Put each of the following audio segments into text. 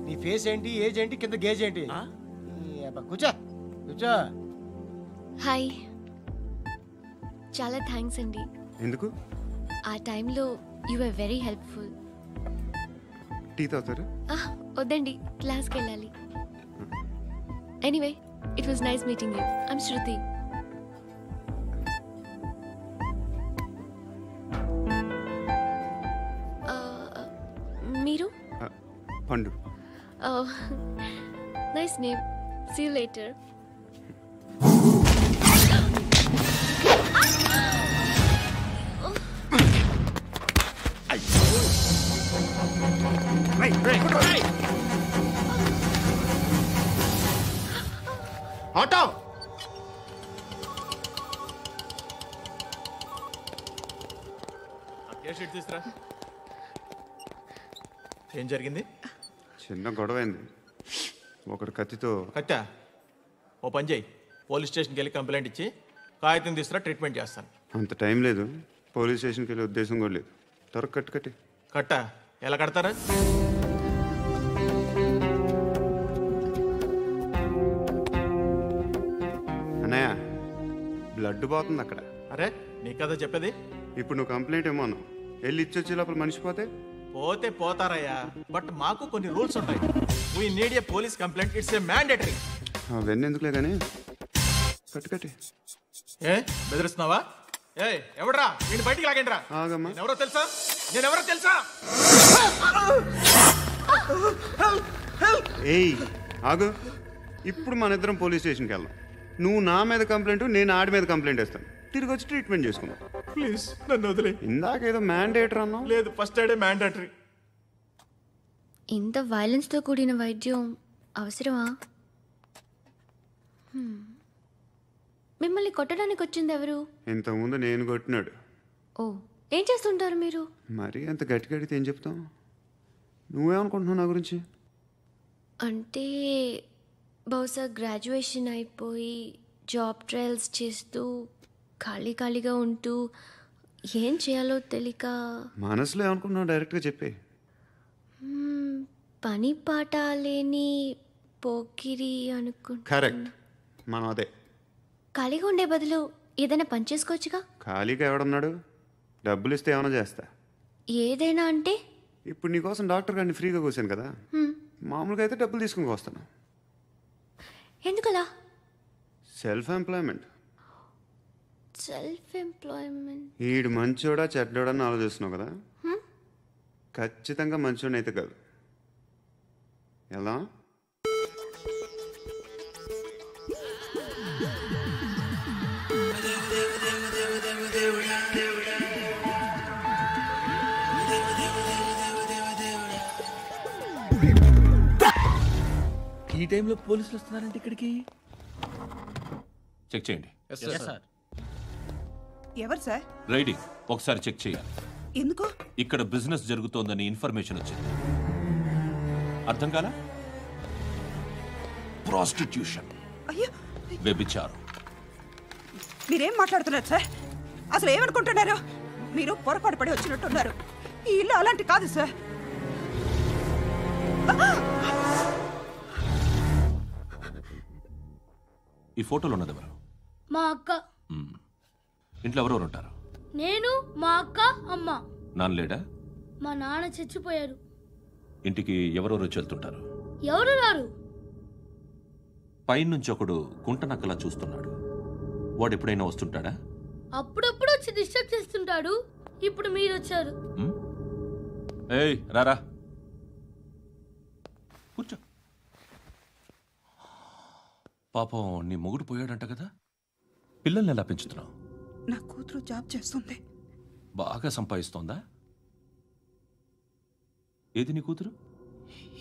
నీ ఫేస్ ఏంటి, ఏజ్ ఏంటి, కింద గేజ్ ఏంటి? కూర్చో కూర్చో. హాయ్, చాలా థ్యాంక్స్ అండి. ఎందుకు? ఆ టైంలో you are very helpful. Tea తాగుతారా? వద్దండి, క్లాస్కి వెళ్ళాలి. Anyway, it was nice meeting you. I'm Shruti. మీరు? Pandu. Nice name. See you later. Auto తీసుకురా. ఏం జరిగింది? చిన్న గొడవ అయింది. ఒకటి కత్తితో. కట్టా? ఓ పని చేయి, పోలీస్ స్టేషన్కి వెళ్ళి కంప్లైంట్ ఇచ్చి కాగితం తీసుకురా, ట్రీట్మెంట్ చేస్తాను. అంత టైం లేదు, పోలీస్ స్టేషన్కి వెళ్ళే ఉద్దేశం కూడా లేదు. త్వరగా కట్టి. కట్టా? ఎలా కడతారా? అన్నయ్య, బ్లడ్ పోతుంది అక్కడ. అరే, నీ కదా చెప్పేది. ఇప్పుడు నువ్వు కంప్లైంట్ ఏమో అన్నావు, వెళ్ళి ఇచ్చొచ్చే లోపల మనిషి పోతే పోతారయ్యా, బట్ మాకు కొన్ని రూల్స్ ఉంటాయి. We need a police complaint, it's a mandatory. అవన్నీ ఎందుకులే కానీ కట్టి. ఏ బెదిరిస్తున్నావా? ఏ ఎవడ్రా నేను బయటికి లాగండిరా. ఆగమ్మా. నేనెవరో తెలుసా? ఏయ్ ఆగు. ఇప్పుడు మన ఇద్దరం పోలీస్ స్టేషన్కి వెళ్దాం. నువ్వు నా మీద కంప్లైంట్, నేను ఆడి మీద కంప్లైంట్ వేస్తాను. తిరిగి వచ్చి ట్రీట్మెంట్ చేసుకుందాం. ప్లీజ్ నన్ను వదిలే. ఇందాకేదో మ్యాండేటరీ అన్నావు. లేదు, ఫస్ట్ ఎయిడే మ్యాండేటరీ. ఇంత వైలెన్స్తో కూడిన వైద్యం అవసరమా? మిమ్మల్ని కొట్టడానికి వచ్చింది ఎవరు? ఇంతకుముందు నేను కొట్టినాడు. ఓ, ఏం చేస్తుంటారు మీరు? మరి అంత గట్టిగా అడిగితే ఏం చెప్తాం? నువ్వేమనుకుంటున్నావు నా గురించి? అంటే బహుశా గ్రాడ్యుయేషన్ అయిపోయి జాబ్ ట్రయల్స్ చేస్తూ ఖాళీగా ఉంటూ ఏం చేయాలో తెలియక. మనసులో ఏమనుకుంటున్నావు డైరెక్ట్గా చెప్పే. పని పాట లేని పోకిరి అనుకుంటా. కరెక్ట్, మనం అదే. ఖాళీగా ఉండే బదులు ఏదైనా పని చేసుకోవచ్చుగా. ఖాళీగా ఎవడన్నాడు? డబ్బులు ఇస్తే ఏమైనా చేస్తా. ఏదైనా అంటే? ఇప్పుడు నీకోసం డాక్టర్ గారిని ఫ్రీగా కూర్చాను కదా, మామూలుగా అయితే డబ్బులు తీసుకుని వస్తాను. ఎందుకలా? Self employment. ఈడు మంచోడా చెడ్డోడా అని ఆలోచిస్తున్నావు కదా. ఖచ్చితంగా మంచోడని అయితే కాదు. ఎలా? ఈ టైంలో పోలీసులు వస్తున్నారంటే ఇక్కడికి. చెక్ చేయండి. ఎవరు సార్? రైడింగ్ ఒకసారి చెక్ చేయాలి. ఎందుకు? ఇక్కడ బిజినెస్ జరుగుతోందని ఇన్ఫర్మేషన్ వచ్చింది. అర్థం కాలా? ప్రాస్టిట్యూషన్, వ్యభిచారం. మీరేం మాట్లాడుతున్నారు సార్? అసలు ఏమనుకుంటున్నారు? మీరు పొరపాటు పడి వచ్చినట్టున్నారు. ఈ ఇల్లు అలాంటి కాదు సార్. ఈ ఫోటోలో ఉన్నది ఎవరు? మా అక్క. ఇంట్లో ఎవరెవరు ఉంటారు? నేను, మా అక్క, అమ్మ. నాన్న లేడా? మా నాన్న చచ్చిపోయారు. ఇంటికి ఎవరెవరు వచ్చి వెళ్తుంటారు? ఎవరు రారు. పైనుంచి ఒకడు గుంట నక్కలా చూస్తున్నాడు. వాడు ఎప్పుడైనా వస్తుంటాడా? అప్పుడప్పుడు వచ్చి డిస్టర్బ్ చేస్తుంటాడు. ఇప్పుడు మీరు వచ్చారు. ఏయ్ రారా, కూర్చో. పాపం నీ మొగుడు పోయాడంట కదా, పిల్లల్ని ఎలా పెంచుతున్నావు? నా కూతురు జాబ్ చేస్తుంది. బాగా సంపాదిస్తోందా? ఏది నీ కూతురు?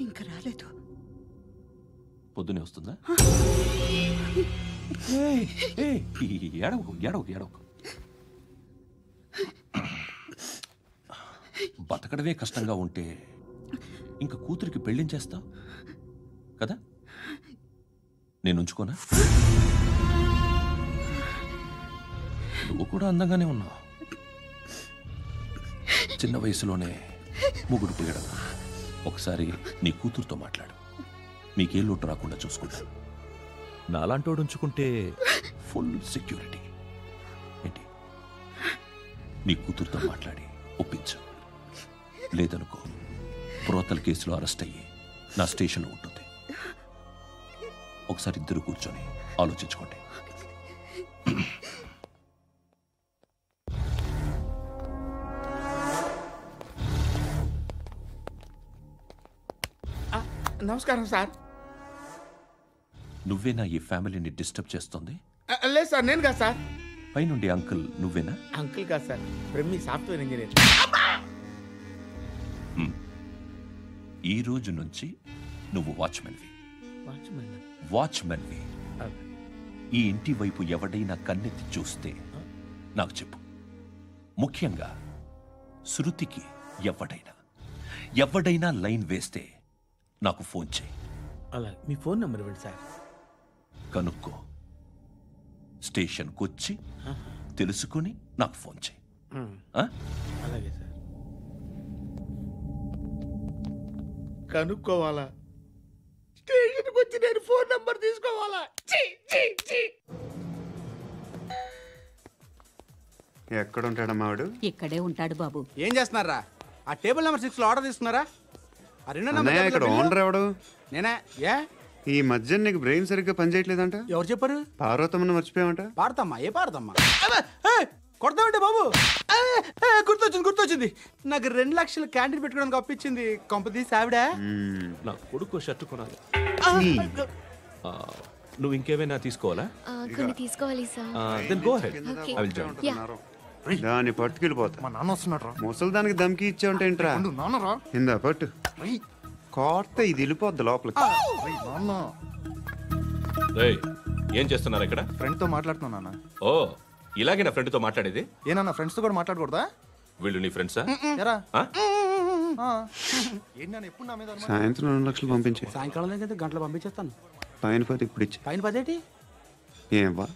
ఇంకా రాలేదు. పొద్దునే వస్తుందా? ఏడవకు. బతకడమే కష్టంగా ఉంటే ఇంకా కూతురికి పెళ్ళించేస్తావు కదా? నేను ఉంచుకోనా? నువ్వు కూడా అందంగానే ఉన్నావు. చిన్న వయసులోనే ముగుడు పోయడం. ఒకసారి నీ కూతురుతో మాట్లాడు, మీకే లోటు రాకుండా చూసుకుంటాను. నాలాంటోడు ఉంచుకుంటే ఫుల్ సెక్యూరిటీ. ఏంటి, నీ కూతురుతో మాట్లాడి ఒప్పించు. లేదనుకో, ప్రోతల కేసులో అరెస్ట్ అయ్యి నా స్టేషన్లో ఉంటుంది. ఒకసారి ఇద్దరు కూర్చొని ఆలోచించుకోండి. నమస్కారం సార్. నువ్వేనా ఈ ఫ్యామిలీని డిస్టర్బ్ చేస్తుంది? లేదు సార్, నేను కాదు సార్. పైనుండి అంకుల్ నువ్వేనా? అంకుల్ కాదు సార్, బ్రహ్మి సాఫ్ట్వేర్ ఇంజనీర్. ఈ రోజు నుంచి నువ్వు వాచ్మెన్వి. వాచ్మెన్? వాచ్మెన్వి. ఈ ఇంటి వైపు ఎవడైనా కన్నెత్తి చూస్తే నాకు చెప్పు. ముఖ్యంగా శృతికి ఎవడైనా లైన్ వేస్తే నాకు ఫోన్ చేయి. అలా మీ ఫోన్ నెంబర్ ఇవ్వండి సార్. కనుక్కో, స్టేషన్కి వచ్చి తెలుసుకుని నాకు ఫోన్ చేయి. అలాగే సార్. కనుక్కోవాలా? స్టేషన్కి వచ్చి నేను ఫోన్ నెంబర్ తీసుకోవాలా? ఎక్కడ ఉంటాడమ్మా వాడు? ఇక్కడే ఉంటాడు బాబు. ఏం చేస్తున్నారా? ఆ టేబుల్ నెంబర్ 6 లో ఆర్డర్ తీసుకున్నారా? ఆ రెండో అన్నయ్య, ఇక్కడ ఓనర్ ఎవడు? నేనే. ఏ ఈ మధ్య నీకు బ్రెయిన్ సరిగ్గా పనిచేయట్లేదంట. ఎవరు చెప్పారు? పార్వతమ్మను మర్చిపోయామంట. పాడతామ్మా. ఏ పాడతామ్మా? కొడతామంటే బాబు. గుర్తొచ్చింది. నాకు 2 లక్షలు క్యాంటీన్ పెట్టుకోవడానికి అప్పించింది కొంపతీసి ఆవిడ. నా కొడుకు షర్ట్ కొనాలి. నువ్వు ఇంకేమైనా తీసుకోవాలా? కొన్ని తీసుకోవాలి sir. Then go ahead. Okay. I will join. దాన్ని పట్టుకెళ్ళిపోతా. మా నాన్న వస్తున్నాడు. ముసలి దానికి దమ్కి ఇచ్చావంటే ఏంట్రా? నాన్నరా? ఇందా పట్టు. కోర్త ఇది వెళ్ళిపోద్ది లోపలికి. నాన్న రేయ్, ఏం చేస్తున్నారు ఇక్కడ? ఫ్రెండ్ తో మాట్లాడుతున్నా నాన్న. ఓ, ఇలాగే నా ఫ్రెండ్తో మాట్లాడేది? ఏనా ఫ్రెండ్స్ తో కూడా మాట్లాడకూడదా? వీళ్ళు నీ ఫ్రెండ్సా? ఎరా ఏంటి నాన్న ఎప్పుడు నా మీద అనుమానం? సాయంత్రం 2 లక్షలు పంపించే. సాయంకాలం దగ్గర గంటలు పంపించేస్తాను. పైన 10 ఇప్పుడు ఇచ్చే. పైన 10 ఏం వా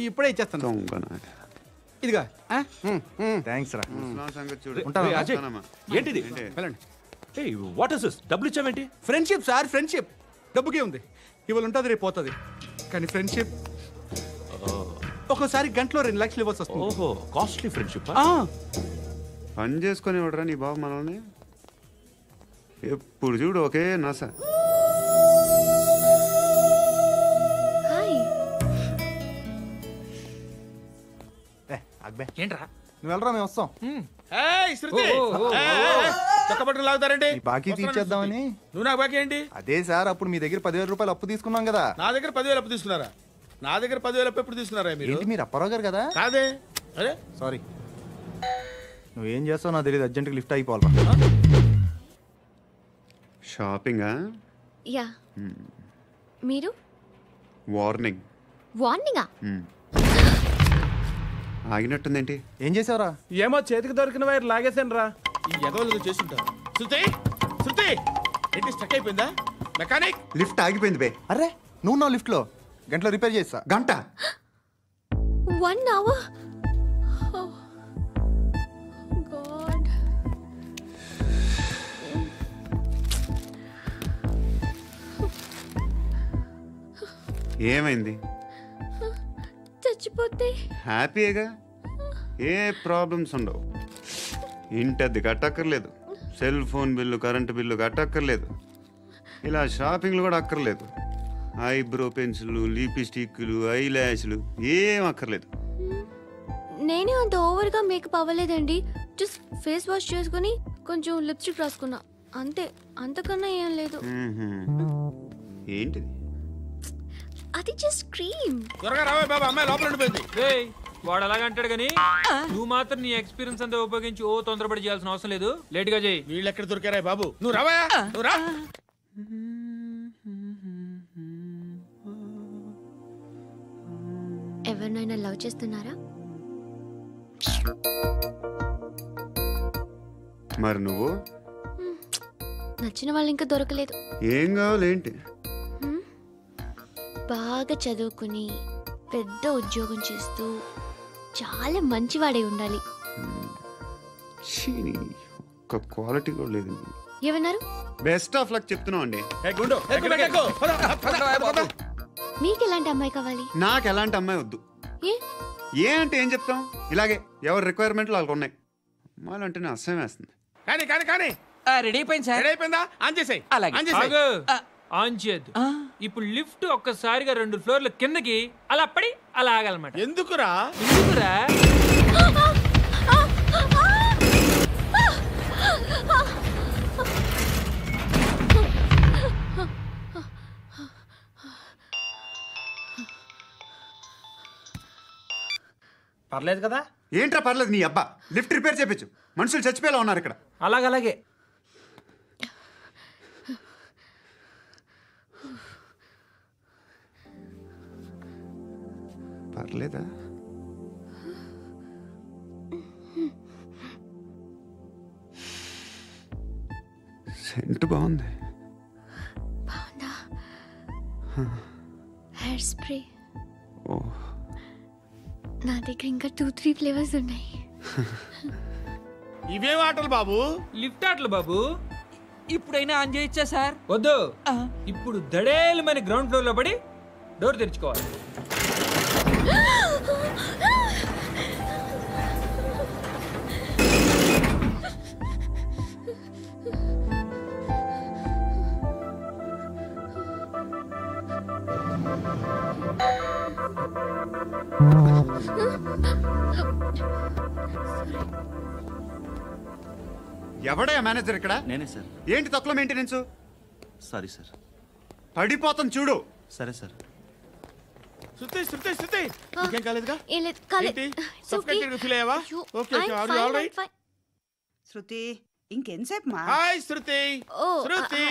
ఇప్పుడే ఇచ్చేస్తాను. దొంగనా. ఇదిగా థ్యాంక్స్ రా. ముసలాం సంగతి చూడు. రేయ్, అజయ్, వస్తానమ్మా. ఏంటిది? వెళ్ళండి. ఏయ్, వాట్ ఇస్ దిస్? డబ్బులు ఇచ్చావేంటి? Friendship sir, friendship. డబ్బుకే ఉంది. ఇవాళ ఉంటుంది, రేపు పోతుంది. కానీ ఫ్రెండ్షిప్ ఒక్కోసారి గంటలో 2 లక్షలు ఇవ్వాల్సి వస్తుంది. ఓహో, కాస్ట్లీ ఫ్రెండ్షిప్. పని చేసుకొని ఇవ్వడరా నీ బాబు మనల్ని? ఎప్పుడు చూడు ఒకే నస. హాయ్. అక్బే ఏంట్రా? నువ్వు వెళ్ళరా, మేము వస్తాం. చక్కబట్టలు లాగుతారండి. ఈ బాకీ తీర్చేద్దామని. నువ్వు నాకు బాకీ ఏంటి? అదే సార్, అప్పుడు మీ దగ్గర 10,000 రూపాయలు అప్పు తీసుకున్నాం కదా. నా దగ్గర 10,000 అప్పు తీసుకున్నారా? నా దగ్గర 10,000 అప్పు ఎప్పుడు తీసుకున్నారా మీరు? ఏంటి మీరు అప్పారావు గారు కదా? కాదే. అరే సారీ. నువ్వేం చేస్తావు నాకు తెలియదు, అర్జెంట్గా లిఫ్ట్ అయిపోవాలి. షాపింగా? యా. మీరు? వార్నింగ్. వార్నింగా? ఆగినట్టుందేంటి? ఏం చేసావురా? ఏమో చేతికి దొరికిన వైర్ లాగేసాను రా. ఈ ఎగవలు చేస్తుంటారు. శృతి, శృతి, ఏంటి స్టక్ అయిపోయిందా? మెకానిక్. లిఫ్ట్ ఆగిపోయింది బే. అరే నువ్వు నా లిఫ్ట్లో గంటలో రిపేర్ చేస్తా. గంట? 1 hour? Oh. God. ఏమైంది? చచ్చిపోతే? హ్యాపీగా, ఏ ప్రాబ్లమ్స్ ఉండవు. ఇంటద్ది కట్టక్కర్లేదు, cell phone bill, current bill కట్టక్కర్లేదు, ఇలా షాపింగ్లు కూడా అక్కర్లేదు. ఐబ్రో పెన్సిల్, లిప్స్టిక్లు, ఐ ల్యాష్లు ఏం అక్కర్లేదు. నేనే అంత ఓవర్గా మేకప్ అవ్వలేదండి. జస్ట్ ఫేస్ వాష్ చేసుకుని కొంచెం లిప్స్టిక్ రాసుకున్నా అంతే. అంతకన్నా ఏం లేదు. ఏంటిది? అది జస్ట్ క్రీమ్. త్వరగా రావే బాబా, అమ్మాయి లోపల ఉండిపోయింది. వాడు అలాగంటాడు కానీ నువ్వు మాత్రం నీ ఎక్స్పీరియన్స్ అంతా ఉపయోగించి తొందరపడి చేయాల్సిన అవసరం లేదు. లేట్ గా చేయి. వీళ్ళు ఎక్కడ దొరికారా బాబు? నువ్వు రావా, నువ్వు రా. ఎవరినైనా లవ్ చేస్తున్నారా? మరి నువ్వు? నచ్చిన వాళ్ళు ఇంకా దొరకలేదు. ఏం కావాలేంటి? బాగా చదువుకుని పెద్ద ఉద్యోగం చేస్తూ చాలా మంచివాడే ఉండాలి. ఒక్క క్వాలిటీ కూడా లేదు. ఏమన్నారు? బెస్ట్ ఆఫ్ లక్ చెప్తున్నావు అండి. మీకు ఎలాంటి అమ్మాయి కావాలి? నాకు ఎలాంటి అమ్మాయి వద్దు. ఏ అంటే ఏం చెప్తాం, ఇలాగే ఎవరి రిక్వైర్మెంట్లు వాళ్ళకు ఉన్నాయి. అమ్మాయిలు అంటేనే అసహ్యం వేస్తుంది. కానీ రెడీ అయిపోయింది సార్. రెడీ అయిపోయిందా? ఆన్ చేసేయ్. ఆన్ చేయద్దు. ఇప్పుడు లిఫ్ట్ ఒక్కసారిగా 2 ఫ్లోర్ల కిందకి అలా పడి అలా ఆగాలన్నమాట. ఎందుకురా? పర్లేదు కదా? ఏంట్రా పర్లేదు నీ అబ్బా. లిఫ్ట్ రిపేర్ చేయించు. మనుషులు చచ్చిపోయేలా ఉన్నారు ఇక్కడ. అలాగే పర్లేదా? సెంట్ బాగుంది. బాగుందా? Hair spray. ఓ, నా దగ్గర ఇంకా 2-3 ఫ్లేవర్స్ ఉన్నాయి. ఇవేం ఆటలు బాబు? లిఫ్ట్ ఆటలు బాబు. ఇప్పుడైనా ఆన్ చేయొచ్చా సార్? వద్దు. ఇప్పుడు దడేలమైన గ్రౌండ్ ఫ్లోర్ లో పడి డోర్ తెరుచుకోవాలి. ఎవడయ్యా మేనేజర్ ఇక్కడ? నేనే సార్. ఏంటి తక్కువ మెయింటెనెన్స్? Sorry sir. పడిపోతాం చూడు. సరే సార్. శృతి ఇంకేం కాలేదుగా? ఏం లేదు, కాలేదు. సఫోకేటెడ్ ఫీల్ అయ్యావా? Okay are you all right? Shruti ఇంకెంతసేపు మా? Hi Shruti. Shruti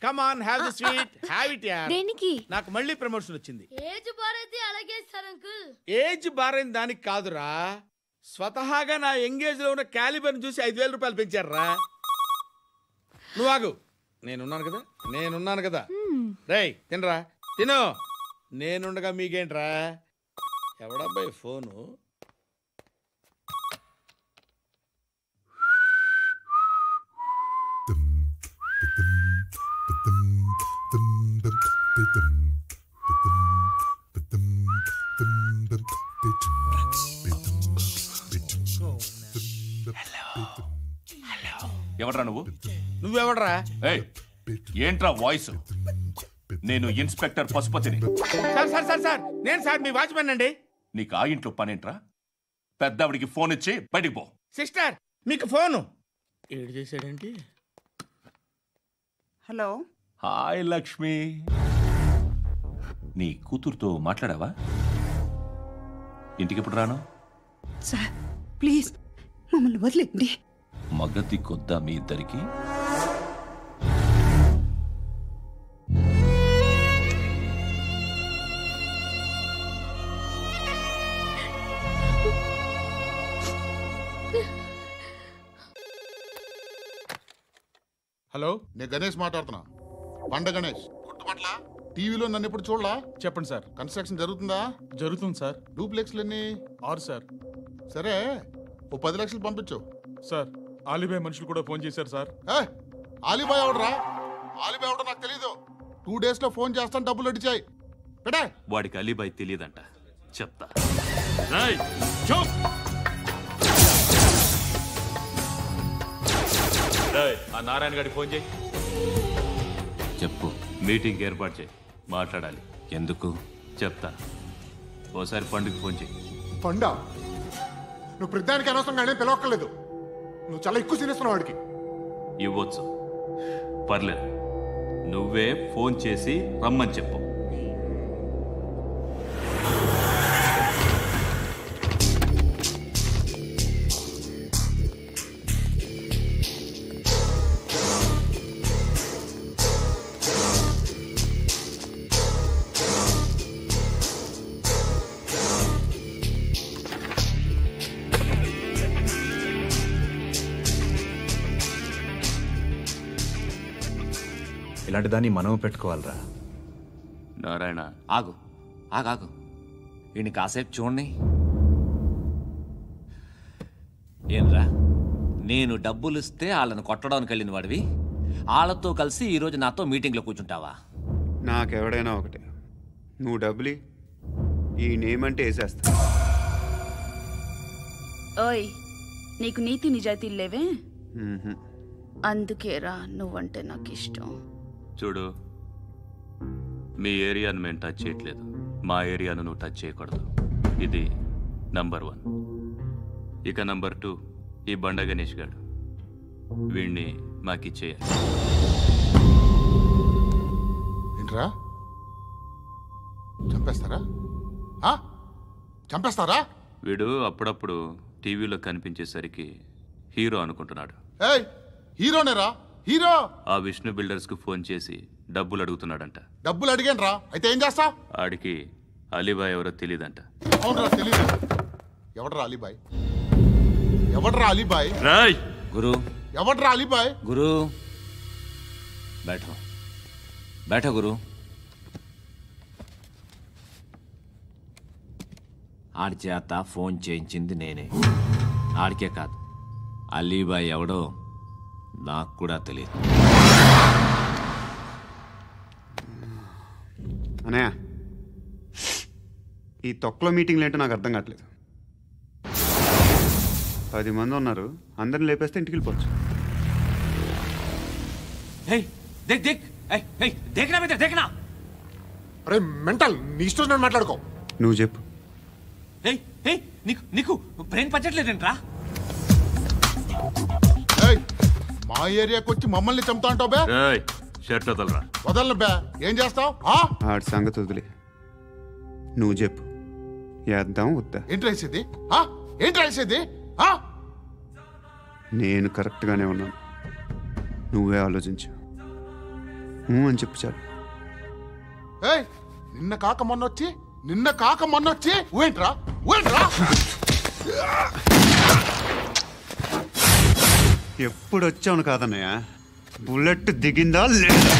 come on have the sweet. Have it యార్. దేనికి? నాకు మళ్ళీ ప్రమోషన్ వచ్చింది. ఏజ్ బారైతే అలాగే సార్ అంకుల్. ఏజ్ బారైన దానికి కాదురా, స్వతహాగా నా ఎంగేజ్ లో ఉన్న క్యాలిబర్ చూసి 5,000 రూపాయలు పెంచారా. నువ్వు ఆగు, నేనున్నాను కదా. రేయ్ తినరా, తిను. నేనుండగా మీకేంట్రా? ఎవడబ్బాయి ఫోను? ఎవడ్రా నువ్వు? నువ్వెవడ్రా? ఏంట్రా వాయిస్? నేను ఇన్స్పెక్టర్ పశుపతిని. సార్ నేను సార్ మీ వాచ్మెన్ అండి. నీకు ఆ ఇంట్లో పనేంట్రా? పెద్దవిడికి ఫోన్ ఇచ్చి బయటికి పో. సిస్టర్ మీకు ఫోను. ఏడు చేశాడేంటి? హలో. హాయ్ లక్ష్మి. నీ కూతురుతో మాట్లాడావా? ఇంటికి ఎప్పుడు రాను? సార్ ప్లీజ్ మమ్మల్ని వదిలేండి. మగతి కొద్దా మీ ఇద్దరికి? హలో, నేను గణేష్ మాట్లాడుతున్నా. బండ గణేష్ గుర్తుపట్ల? టీవీలో నన్ను ఎప్పుడు చూడలా? చెప్పండి సార్. కన్స్ట్రక్షన్ జరుగుతుందా? జరుగుతుంది సార్. డూప్లెక్స్లు ఎన్ని? 6 సార్. సరే, ఓ 10 లక్షలు పంపించు. సార్ ఆలిబాయ్ మనుషులు కూడా ఫోన్ చేశారు సార్. ఆలిబాయ్ ఎవడరా? ఆలిబాయ్ ఎవడో నాకు తెలీదు. 2 days లో ఫోన్ చేస్తాను, డబ్బులు అడిచాయి. పెట్టా. వాడికి అలీబాయ్ తెలియదంట, చెప్తా. ఆ నారాయణ గారికి ఫోన్ చేయి. చెప్పు, మీటింగ్ ఏర్పాటు చేయి, మాట్లాడాలి. ఎందుకు చెప్తా. ఓసారి పండుగ ఫోన్ చేయి. పండా? నువ్వు ప్రతిదానికి అనవసరంగానే పిలవక్కర్లేదు. నువ్వు చాలా ఎక్కువ సీనిస్తున్నావు వాడికి. ఇవ్వచ్చు, పర్లేదు. నువ్వే ఫోన్ చేసి రమ్మని చెప్పు. ఇలాంటి దాన్ని మనం పెట్టుకోవాలరా. నారాయణ ఆగు ఆగాగు, ఈయన కాసేపు చూడండి. ఏంరా నేను డబ్బులు ఇస్తే వాళ్ళని కొట్టడానికి వెళ్ళిన వాడివి వాళ్ళతో కలిసి ఈరోజు నాతో మీటింగ్లో కూర్చుంటావా? నాకెవడైనా ఒకటే, నువ్వు డబ్బులి, ఈ నేమ్ అంటే వేసేస్తా. ఓయ్, నీకు నీతి నిజాయితీలు లేవే? మ్మ్హ్మ్. అందుకేరా నువ్వంటే నాకు ఇష్టం. చూడు, మీ ఏరియాను మేము టచ్ చేయట్లేదు, మా ఏరియాను నువ్వు టచ్ చేయకూడదు. ఇది నంబర్ 1. ఇక నంబర్ 2, ఈ బండ గణేష్ గాడు, వీణ్ణి మాకిచ్చేయాలి. ఏంట్రా, చంపేస్తారా? చంపేస్తారా? వీడు అప్పుడప్పుడు టీవీలో కనిపించేసరికి హీరో అనుకుంటున్నాడు. ఏయ్, హీరోనేరా, హీరో. ఆ విష్ణు బిల్డర్స్ కు ఫోన్ చేసి డబ్బులు అడుగుతున్నాడంట. డబ్బులు అడిగాను రా, అయితే ఏం చేస్తా? ఆడికి అలీబాయ్ ఎవరో తెలీదంట. అవునరా, తెలీదు. ఎవడరా అలీబాయ్? ఎవడరా అలీబాయ్? రాయ్ గురు, ఎవడరా అలీబాయ్? గురు బైఠో బైఠో గురు. ఆడి చేత ఫోన్ చేయించింది నేనే. ఆడికే కాదు, అలీబాయ్ ఎవడో నాకు కూడా తెలియదు. అనయ్య, ఈ తొక్కలో మీటింగ్లు ఏంటో నాకు అర్థం కావట్లేదు. 10 మంది ఉన్నారు, అందరిని లేపేస్తే ఇంటికి వెళ్ళిపోవచ్చు. అరే మెంటల్, నీ ఇష్టం నేను మాట్లాడుకో. నువ్వు చెప్పు. నీకు బ్రెయిన్ పచ్చట్లేదంట్రా? మా ఏరియాకి వచ్చి మమ్మల్ని చంపుతా అంటావు బే? షర్ట్ వదలరా. వదలను బే. ఏం చేస్తావు? ఆడి సంగతి వదిలే, నువ్వు చెప్పు, వేద్దాం వద్దా? ఏంటి రాసేది? ఏంటి రాసేది? నేను కరెక్ట్గానే ఉన్నాను, నువ్వే ఆలోచించు. అని చెప్పు చాలు. నిన్న కాక మొన్నొచ్చి ఊయంట్రా. ఎప్పుడు వచ్చావును కాదన్నయ్య, బుల్లెట్ దిగిందా లేదా?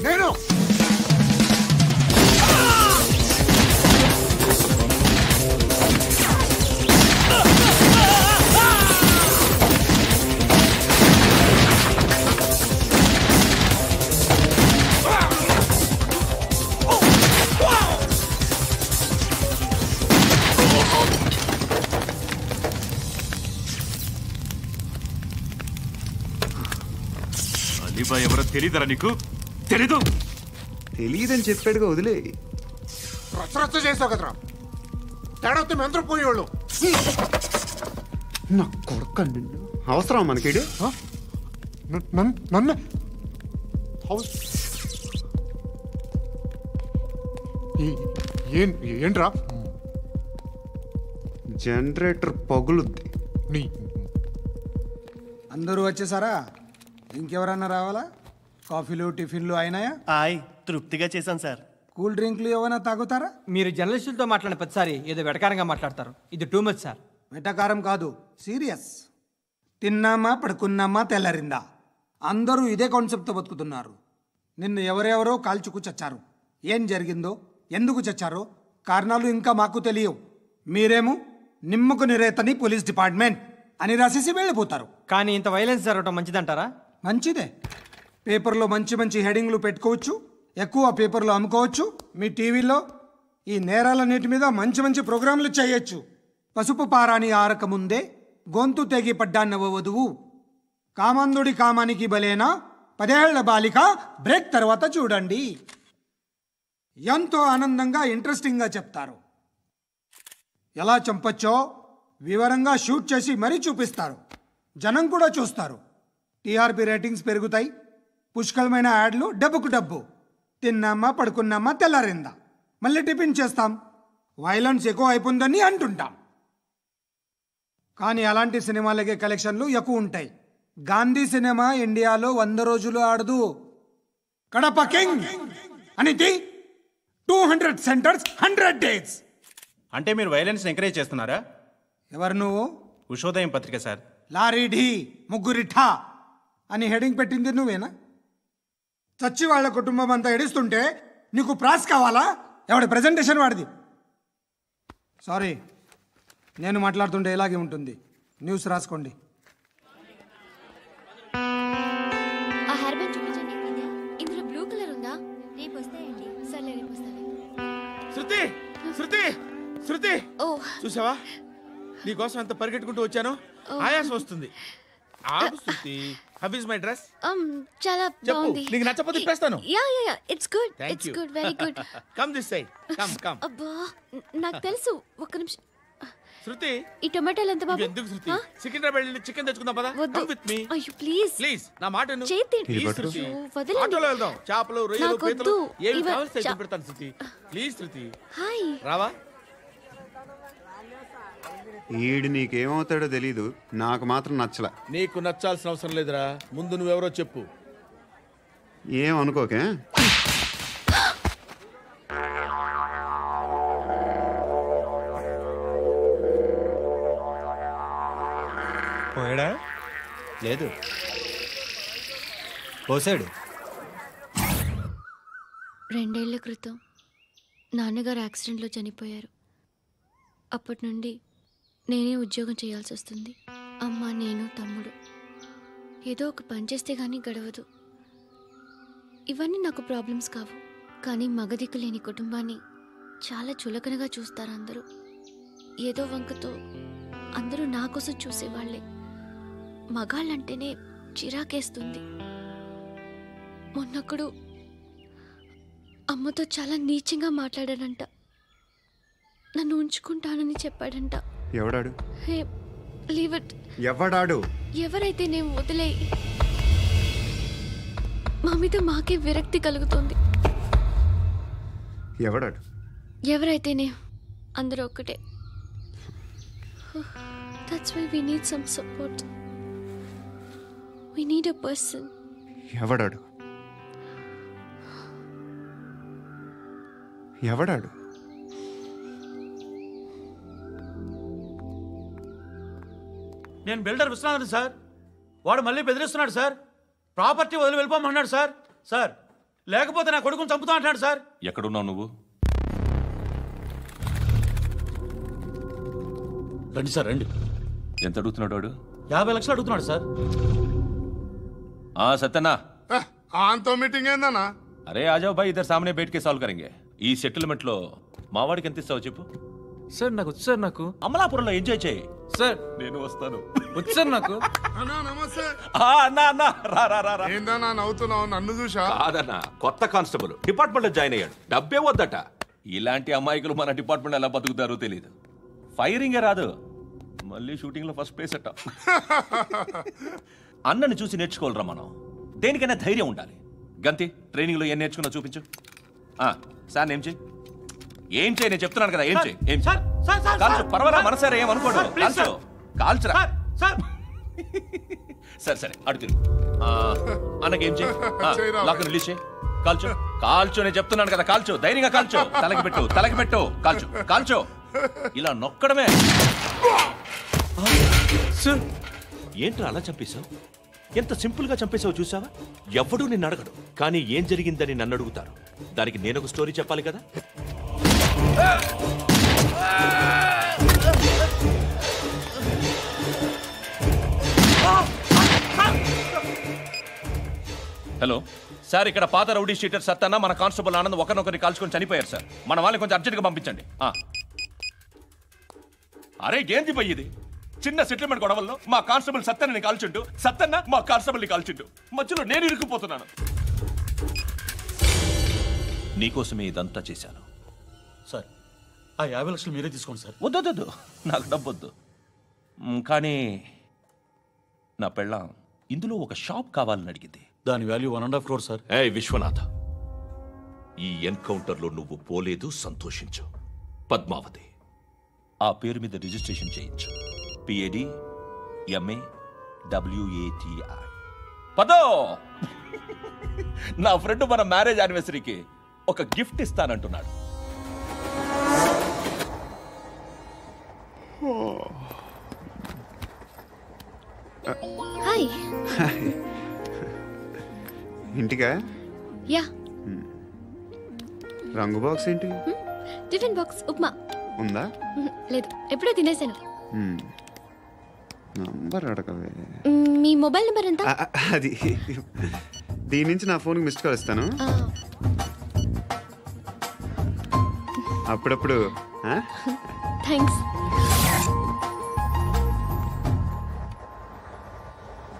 నేను అలీబాయ్ ఎవరో తెలీదరా నీకు? తెలీదని చెప్పాడుగా, వదిలే. రచ్చ చేసావు కదరా, తేడా వస్తే మెంతరం పోయేవాళ్ళు. నా కొడుక, నిన్ను అవసరం మనకిడు. నన్ను ఏంట్రా? జనరేటర్ పగులుద్ది. అందరూ వచ్చేసారా? ఇంకెవరన్నా రావాలా? కాఫీలు టిఫిన్లు అయినాయా? తృప్తిగా చేశాను సార్. కూల్ డ్రింక్లు ఏమైనా తాగుతారా? మీరు జర్నలిస్టులతో మాట్లాడిన ప్రతిసారి ఏదో వెటకారంగా మాట్లాడతారు. ఇది టూ మచ్ సార్. వెటకారం కాదు, సీరియస్. తిన్నామా పడుకున్నామా తెల్లరిందా, అందరూ ఇదే కాన్సెప్ట్తో బతుకుతున్నారు. నిన్ను ఎవరెవరో కాల్చుకు చచ్చారు. ఏం జరిగిందో, ఎందుకు చచ్చారో కారణాలు ఇంకా మాకు తెలియవు. మీరేమో నిమ్మకు నిరేతని పోలీస్ డిపార్ట్మెంట్ అని రాసేసి వెళ్ళిపోతారు. కానీ ఇంత వైలెన్స్ జరగడం మంచిదంటారా? మంచిదే. పేపర్లో మంచి మంచి హెడింగ్లు పెట్టుకోవచ్చు, ఎక్కువ పేపర్లు అమ్ముకోవచ్చు. మీ టీవీలో ఈ నేరాలన్నిటి మీద మంచి మంచి ప్రోగ్రాంలు చేయొచ్చు. పసుపు పారాని ఆరక ముందే గొంతు తెగి పడ్డాన్నవ వధువు, కామందుడి కామానికి బలేనా 10 ఏళ్ల బాలిక, బ్రేక్ తర్వాత చూడండి. ఎంతో ఆనందంగా ఇంట్రెస్టింగ్గా చెప్తారు. ఎలా చంపచ్చో వివరంగా షూట్ చేసి మరీ చూపిస్తారు. జనం కూడా చూస్తారు. టీఆర్పీ రేటింగ్స్ పెరుగుతాయి. పుష్కలమైన యాడ్లు, డబ్బుకు డబ్బు. తిన్నామా పడుకున్నామా తెల్లారిందా, మళ్ళీ టిఫిన్ చేస్తాం, వైలెన్స్ ఎక్కువ అయిపోయిందని అంటుంటాం. కానీ అలాంటి సినిమాలకే కలెక్షన్లు ఎక్కువ ఉంటాయి. గాంధీ సినిమా ఇండియాలో 100 రోజులు ఆడదు. కడప కింగ్ అనేది 200 సెంటర్స్ 100 డేస్. అంటే మీరు వైలెన్స్ ఎంకరేజ్ చేస్తున్నారా? ఎవరు నువ్వు? ఉషోదయం పత్రిక సార్. లారీ ఢీ ముగ్గురి ఠా అని హెడింగ్ పెట్టింది నువ్వేనా? చచ్చి వాళ్ళ కుటుంబం అంతా ఎడుస్తుంటే నీకు ప్రాస్ కావాలా? ఎవడి ప్రజెంటేషన్ వాడిది. సారీ, నేను మాట్లాడుతుంటే ఇలాగే ఉంటుంది. న్యూస్ రాసుకోండి. ఆ హెయిర్ బ్యాండ్ చూపించండి. ఇందులో బ్లూ కలర్ ఉందా? రేపు వస్తాయండి. సర్లే, రేపు వస్తాను. శృతి శృతి శృతి, ఓ చూసావా నీకోసం ఎంత పరిగెట్టుకుంటూ వచ్చాను. ఆయాసం వస్తుంది. ఆగు Shruti. How is my dress? చాలా బాగుంది. నీకు నచ్చకపోతే తిప్పేస్తాను. Ya ya ya, it's good. Thank it's you. Good, very good. Come this side. Come. అబ్బా, నాకు తెలుసు. ఒక్క నిమిషం. శృతి, ఈ టొమాటోలు ఎంత బాబు? ఎందుకు శృతి? సికింద్రాబాద్ వెళ్ళి చికెన్ తెచ్చుకుందాం పదా. Come with me. అయ్యో ప్లీజ్ ప్లీజ్ నా మాట విను. చేతి ప్లీజ్ శృతి. వదలండి. ఆటోలో వెళ్దాం. చేపలు, రొయ్యలు, నాకు పీతలు వద్దు. ఏమి ఇవ- కావాలి తెచ్చి పెడతాను శృతి. Please Shruti. హాయ్. రావా? ఈడు నీకేమవుతాడో తెలీదు, నాకు మాత్రం నచ్చలా. నీకు నచ్చాల్సిన అవసరం లేదురా. ముందు నువ్వెవరో చెప్పు. ఏమనుకోకే. పోయాడా? లేదు, పోసాడు. 2 ఏళ్ల క్రితం నాన్నగారు యాక్సిడెంట్లో చనిపోయారు. అప్పటి నుండి నేనే ఉద్యోగం చేయాల్సి వస్తుంది. అమ్మ, నేను, తమ్ముడు ఏదో ఒక పని చేస్తే కానీ గడవదు. ఇవన్నీ నాకు ప్రాబ్లమ్స్ కావు, కానీ మగదిక్కు లేని కుటుంబాన్ని చాలా చులకనగా చూస్తారు అందరూ. ఏదో వంకతో అందరూ నా కోసం చూసేవాళ్లే. మగాళ్ళంటేనే చిరాకేస్తుంది. మొన్నప్పుడు అమ్మతో చాలా నీచంగా మాట్లాడాడంట. నన్ను ఉంచుకుంటానని చెప్పాడంట. ఎవడాడు? హే, లీవ్ ఇట్. ఎవడాడు? ఎవరైతే నేను వదిలే. మా మీద మాకే విరక్తి కలుగుతుంది. ఎవడాడు? ఎవరైతేనే అందరూ ఒక్కటే. That's why we need some support. We need a person. ఎవడాడు? ఎవడాడు? నేను బిల్డర్ విశ్వనాథన్ సార్. వాడు మళ్ళీ బెదిరిస్తున్నాడు సార్. ప్రాపర్టీ వదిలి వెళ్ళిపోమన్నాడు సార్. సార్, లేకపోతే నా కొడుకుని చంపుతా అంటాడు సార్. ఎక్కడున్నావు నువ్వు? రండి సార్, రండి. ఎంత అడుగుతున్నాడు వాడు? 50 లక్షలు అడుగుతున్నాడు సార్. సత్యన్నా, ఆంతో మీటింగ్ ఏందన్నా? అరే ఆజావ్ భాయ్, ఇద్దరు సామనే బయటకే సాల్వ్ కరెంగే. ఈ సెటిల్మెంట్ లో మావాడికి ఎంత ఇస్తావు చెప్పు. సార్ నాకు వచ్చు సార్. నాకు అమలాపురంలో ఎంజాయ్ చేయి సార్. నేను వస్తాను. వచ్చు సార్ నాకు. అన్నా నమస్తే. అన్నా అన్నా, రా రా రా. ఏందన్నా నవ్వుతున్నావు? నన్ను చూసా? కాదన్నా, కొత్త కానిస్టేబుల్ డిపార్ట్మెంట్ లో జాయిన్ అయ్యాడు. డబ్బే వద్దట. ఇలాంటి అమాయకులు మన డిపార్ట్మెంట్ ఎలా బతుకుతారో తెలియదు. ఫైరింగే రాదు, మళ్ళీ షూటింగ్ లో ఫస్ట్ ప్లేస్ అట్ట. అన్నని చూసి నేర్చుకోవాలరా మనం. దేనికైనా ధైర్యం ఉండాలి. గంతి, ట్రైనింగ్ లో ఏం నేర్చుకున్నా చూపించు. సార్ ఏం చేయి, ఏం చేయి, నేను చెప్తున్నాను కదా. ఏం చేయి, ఏం చేయి. కాల్చు, పర్వాలా, మనసారా ఏం అనుకోడు. కాల్చు, కాల్చురా. సరే సరే, అడు తిరుగు. అన్నకేం చేయి, లాక్ రిలీజ్ చేయి. కాల్చు, కాల్చు, నేను చెప్తున్నాను కదా. కాల్చు, ధైర్యంగా కాల్చు. తలకి పెట్టు, తలకి పెట్టు. కాల్చు, కాల్చు. ఇలా నొక్కడమే. ఏంట్రా అలా చంపేశావు? ఎంత సింపుల్ గా చంపేశావు చూసావా? ఎవడూ నిన్ను అడగడు, కానీ ఏం జరిగిందని నన్ను అడుగుతారు. దానికి నేను ఒక స్టోరీ చెప్పాలి కదా. హలో సార్, ఇక్కడ పాత రౌడీ షీటర్ సత్తన్న, మన కానిస్టేబుల్ ఆనంద్ ఒకరినొకరిని కాల్చుకొని చనిపోయారు సార్. మన వాళ్ళని కొంచెం అర్జెంట్గా పంపించండి. అరే ఏంది పోయి ఇది? చిన్న సెటిల్మెంట్ గొడవల్లో మా కానిస్టేబుల్ సత్తన్నని కాల్చుంటూ, సత్తన్న మా కానిస్టేబుల్ని కాల్చుంటూ, మధ్యలో నేను ఇరుక్కుపోతున్నాను. నీకోసమే ఇదంతా చేశాను సార్. ఆ 50 లక్షలు మీరే తీసుకోండి సార్. వద్దొద్దు, నాకు డబ్బొద్దు. కానీ నా పెళ్ళాం ఇందులో ఒక షాప్ కావాలని అడిగింది. దాని వాల్యూ 1.5 crore సార్. విశ్వనాథ్, ఈ ఎన్కౌంటర్లో నువ్వు పోలేదు, సంతోషించు. పద్మావతి. ఆ పేరు మీద రిజిస్ట్రేషన్ చేయించు. PAD MA WATI. పదో, నా ఫ్రెండ్ మన మ్యారేజ్ యానివర్సరీకి ఒక గిఫ్ట్ ఇస్తానంటున్నాడు. హాయ్. ఇంటికా? యా. రంగు బాక్స్ ఏంటి? Tiffin box upma. ఉందా? లేదు, ఎప్పుడో తినేసాను. నంబర్ అడగవే. మీ మొబైల్ నెంబర్ ఎంత? అది దీని నుంచి నా ఫోన్కి మిస్డ్ కాల్ ఇస్తాను. అప్పుడప్పుడు. థ్యాంక్స్.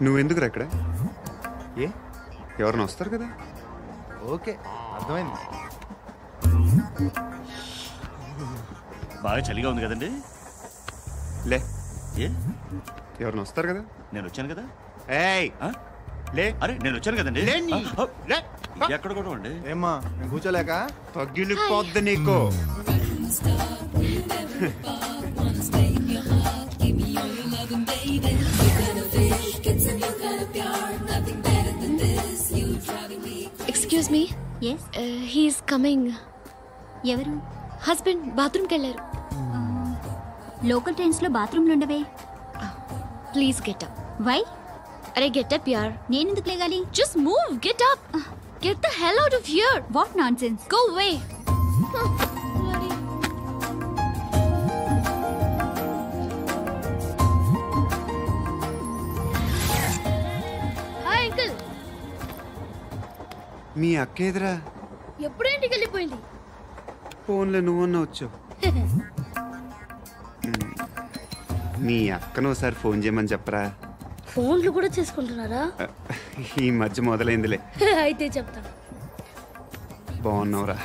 నువ్వెందుకురా ఇక్కడ? ఏ ఎవరైనా వస్తారు కదా? ఓకే, అర్థమైంది. బాగా చలిగా ఉంది కదండి. లే, ఏ ఎవరైనా వస్తారు కదా? నేను వచ్చాను కదా. ఏయ్ లే. అరే నేను వచ్చాను కదండి. ఎక్కడ కూడా అండి. ఏమ్మా నేను కూర్చోలేక తగ్గిలిపోద్ది నీకు. Excuse me. Yes, he's coming. ఎవరు? హస్బెండ్ బాత్రూమ్కి వెళ్ళారు. లోకల్ ట్రైన్స్లో బాత్రూమ్లు ఉండవే. Please get up. వై? అరే గెట్ అప్ యార్. నేనెందుకు లేగాలి? Just move, get up. Get the hell out of here. What nonsense. Go away. Hi uncle. మీ అక్క ఎదురా? ఎప్పుడు ఇంటికి వెళ్ళిపోయింది. ఫోన్లో నువ్వన్నా వచ్చావు. మీ అక్కను ఒకసారి ఫోన్ చేయమని చెప్పరా. ఫోన్లు కూడా చేసుకుంటున్నారా? ఈ మధ్య మొదలైందిలే. అయితే చెప్తాను. బాగున్నావురా?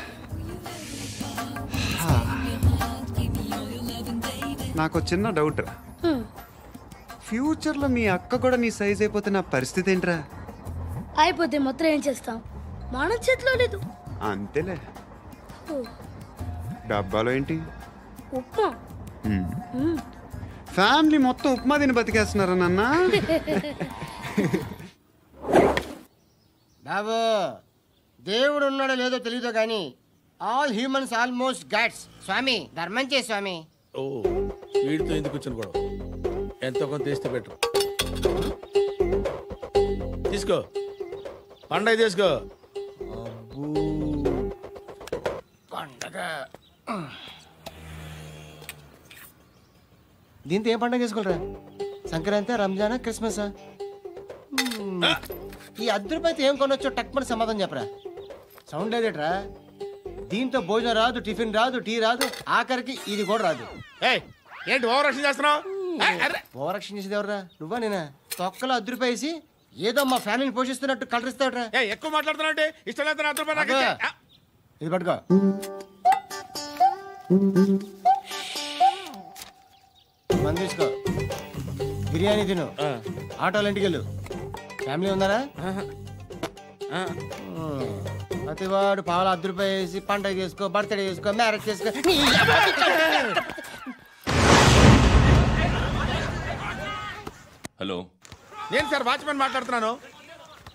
నాకు చిన్న డౌట్ రా. ఫ్యూచర్లో మీ అక్క కూడా నీ సైజ్ అయిపోతే నా పరిస్థితి ఏంట్రా? అయిపోతే మొత్తం ఏం చేస్తాం, మన చేతిలో లేదు. అంతేలే. డబ్బాలో ఏంటి? ఉప్మా. ఫ్యామిలీ మొత్తం ఉప్మా తిని బతికేస్తున్నారా నాన్న? బాబు, దేవుడు ఉన్నాడో లేదో తెలియదు కానీ ఆల్ హ్యూమన్స్ ఆల్మోస్ట్ గాడ్స్. స్వామి ధర్మం చే స్వామి. ఓ, వీడితో ఎందుకు కూర్చొని కూడా ఎంతో కొంత తీస్తే పెట్టు. తీసుకో, పండగ తీసుకో. పండగ దీంతో ఏం పండగ చేసుకోలేరా? సంక్రాంతి, రంజానా, క్రిస్మసా? ఈ ₹10 ఏం కొనొచ్చో టక్మని సమాధానం చెప్పరా. సౌండ్ లేదేట్రా? దీంతో భోజనం రాదు, టిఫిన్ రాదు, టీ రాదు, ఆఖరికి ఇది కూడా రాదు. ఏంటి ఓవర్ రక్షణ చేస్తున్నావు? ఓవర్ రక్షణ చేసేది ఎవరా? నువ్వా నేనా? తొక్కలో ₹10 వేసి ఏదో మా ఫ్యామిలీని పోషిస్తున్నట్టు కలరిస్తాడ్రా. ఎక్కువ మాట్లాడుతున్నా. ఇష్టం లేదు. ఇది పట్టుకో. మంది తీసుకో, బిర్యానీ తిను, ఆటోలు ఇంటికి వెళ్ళు. ఫ్యామిలీ ఉన్నారా? ప్రతివాడు పావులు ₹10 వేసి పండగ చేసుకో, బర్త్డే చేసుకో, మ్యారేజ్ చేసుకో. హలో, నేను సార్ వాచ్మెన్ మాట్లాడుతున్నాను.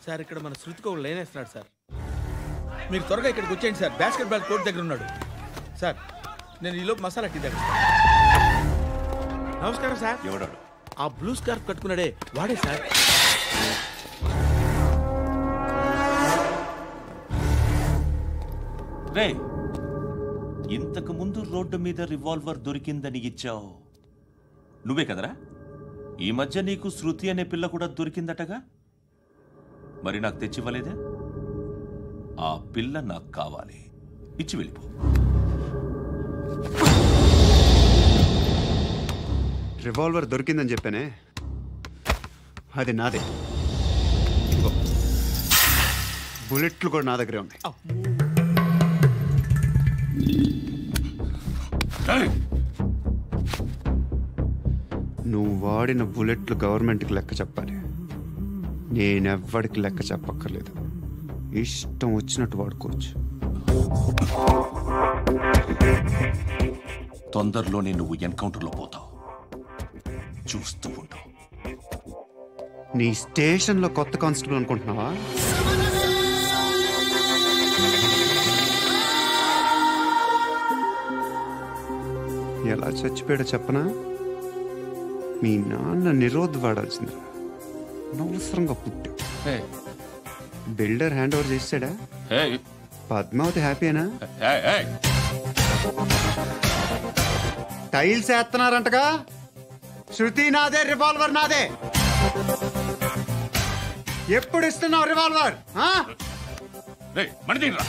సార్ ఇక్కడ మన శృతికి ఒక లైన్ వేస్తున్నాడు సార్. మీరు త్వరగా ఇక్కడికి వచ్చేయండి సార్. బాస్కెట్ బాల్ కోర్ట్ దగ్గర ఉన్నాడు సార్. నేను ఈలోపు మసాలా టీ దగ్గర. నమస్కారం సార్. ఎవడాడు? ఆ బ్లూ స్కార్ఫ్ కట్టుకున్నాడే వాడే సార్. రే, ఇంతకు ముందు రోడ్డు మీద రివాల్వర్ దొరికిందని ఇచ్చావు నువ్వే కదరా? ఈ మధ్య నీకు శృతి అనే పిల్ల కూడా దొరికిందటగా? మరి నాకు తెచ్చివ్వలేదే? ఆ పిల్ల నాకు కావాలి, ఇచ్చి వెళ్ళిపో. రివాల్వర్ దొరికిందని చెప్పానే, అది నాదే. బుల్లెట్లు కూడా నా దగ్గరే ఉన్నాయి. నువ్వు వాడిన బుల్లెట్లు గవర్నమెంట్కి లెక్క చెప్పాలి. నేనెవ్వడికి లెక్క చెప్పక్కర్లేదు. ఇష్టం వచ్చినట్టు వాడుకోవచ్చు. తొందరలోనే నువ్వు ఎన్కౌంటర్లో పోతావు. చూస్తూ ఉండు. నీ స్టేషన్లో కొత్త కానిస్టేబుల్ అనుకుంటున్నావా? ఎలా చచ్చిపోయాడో చెప్పనా? మీ నాన్న నిరోధ్ వాడాల్సింది. అనవసరంగా పుట్టావు. బిల్డర్ హ్యాండ్ ఓవర్ చేసాడా? పద్మావతి హ్యాపీనా? టైల్స్ వేస్తున్నారంటగా? శృతి నాదే, రివాల్వర్ నాదే. ఎప్పుడు ఇస్తున్నావు రివాల్వర్? మణిదీన్ రా.